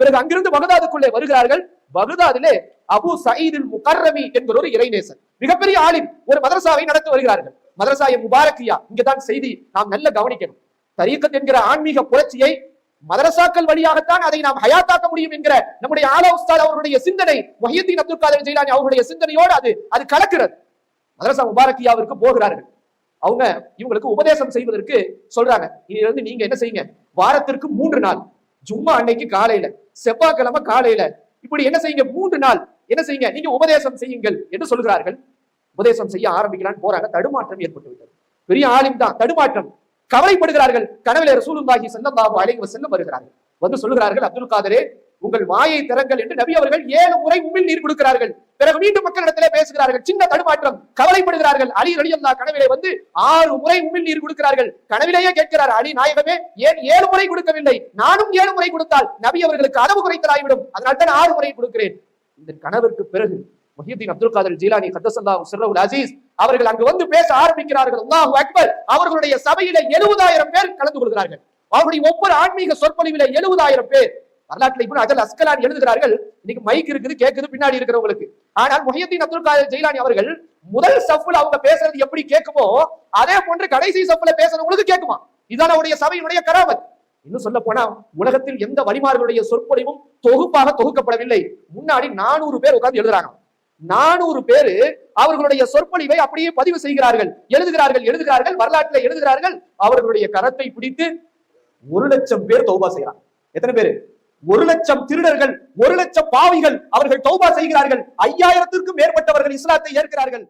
பிறகு அங்கிருந்து பகதாதுக்குள்ளே வருகிறார்கள். பகதாதிலே அபு சயீதுல் முகர்ரமி என்கிற ஒரு இறைநேசர், மிகப்பெரிய ஆலிம், ஒரு மதரசாவை நடத்தி வருகிறார்கள். மதரசாய முபாரக்கியா. இங்கதான் செய்தி நாம் நல்ல கவனிக்கணும். தரீக்கத் என்கிற ஆன்மீக புரட்சியை மதரசாக்கள் வழியாகத்தான் அதை நாம் ஹயாத்தாக்க முடியும் என்கிற நம்முடைய ஆலா உஸ்தாத் அவருடைய சிந்தனை, முஹியுத்தீன் அப்துல் காதர் ஜெயிலானி அவருடைய சிந்தனையோடு அது கலக்கிறது. மதரசா முபாரக்கியாவிற்கு போகிறார்கள். அவங்க இவங்களுக்கு உபதேசம் செய்வதற்கு சொல்றாங்க, இதிலிருந்து நீங்க என்ன செய்யுங்க, வாரத்திற்கு 3 நாள், ஜும்மா அன்னைக்கு காலையில, செவ்வாய்க்கிழமை காலையில, இப்படி என்ன செய்யுங்க, 3 நாள் என்ன செய்யுங்க, நீங்க உபதேசம் செய்யுங்கள் என்று சொல்கிறார்கள். உபதேசம் செய்ய ஆரம்பிக்கலான்னு போறாங்க. தடுமாற்றம் ஏற்பட்டு விட்டது. பெரிய ஆலிம் தான், தடுமாற்றம். கவலைப்படுகிறார்கள். கனவிலே ரசூலுல்லாஹி ஸல்லல்லாஹு அலைஹி வஸல்லம் வருகிறார்கள். வந்து சொல்கிறார்கள், அப்துல் காதரே, உங்கள் வாயை திறங்கள் என்று நபி அவர்கள் 7 முறை உமிழ் நீர் கொடுக்கிறார்கள். பிறகு மீண்டும் மக்களிடத்திலே பேசுகிறார்கள். சின்ன தடுமாற்றம், கவலைப்படுகிறார்கள். அலி ரலியல்லாஹு கனவிலே வந்து 6 முறை உமிழ் நீர் கொடுக்கிறார்கள். கனவிலேயே கேட்கிறார், அலி நாயகமே, ஏன் 7 முறை கொடுக்கவில்லை? நானும் 7 முறை கொடுத்தால் நபி அவர்களுக்கு அளவு குறைத்தலாகிவிடும், அதனால் தான் 6 முறை கொடுக்கிறேன். இந்த கனவிற்கு பிறகு முஹியுத்தீன் அப்துல் காதர் ஜீலானி கத்தஸல்லாஹு சிர்ரஹுல் அஸீஸ் அவர்கள் அங்கு வந்து பேச ஆரம்பிக்கிறார்கள். அல்லாஹு அக்பர். அவர்களுடைய சபையிலே 70,000 பேர் கலந்து கொள்கிறார்கள். அவருடைய ஒவ்வொரு ஆன்மீக சொற்பொழிவிலே 70,000 பேர். வரலாற்றில் இப்னு அஜல் அஸ்கலானி எழுதுகிறார்கள், இன்னைக்கு மைக் இருக்குது, கேட்குது பின்னாடி இருக்கிறவங்களுக்கு. ஆனால் முஹியுத்தீன் அப்துல் காதர் ஜெயிலானி அவர்கள் முதல் சஃப்ல அவங்க பேசுறது எப்படி கேட்குமோ அதே போன்று கடைசி சஃப்ல பேசுறவங்களுக்கு கேட்குமா. இதான அவருடைய சபையினுடைய கராமத். இன்னும் சொல்ல போனா உலகத்தில் எந்த வழிமார்களுடைய சொற்பொழிவும் தொகுப்பாக தொகுக்கப்படவில்லை. முன்னாடி 400 பேர் உட்கார்ந்து எழுதுறாங்க. 400 பேரு அவர்களுடைய சொற்பொழிவை அப்படியே பதிவு செய்கிறார்கள், எழுதுகிறார்கள், வரலாற்றில் எழுதுகிறார்கள். அவர்களுடைய கரத்தை பிடித்து 1,00,000 பேர் தௌபா செய்யறாங்க. எத்தனை பேரு? 1,00,000 திருடர்கள், 1,00,000 பாவிகள் அவர்கள் தௌபா செய்கிறார்கள். 5,000த்திற்கும் மேற்பட்டவர்கள் இஸ்லாத்தை ஏற்கிறார்கள்.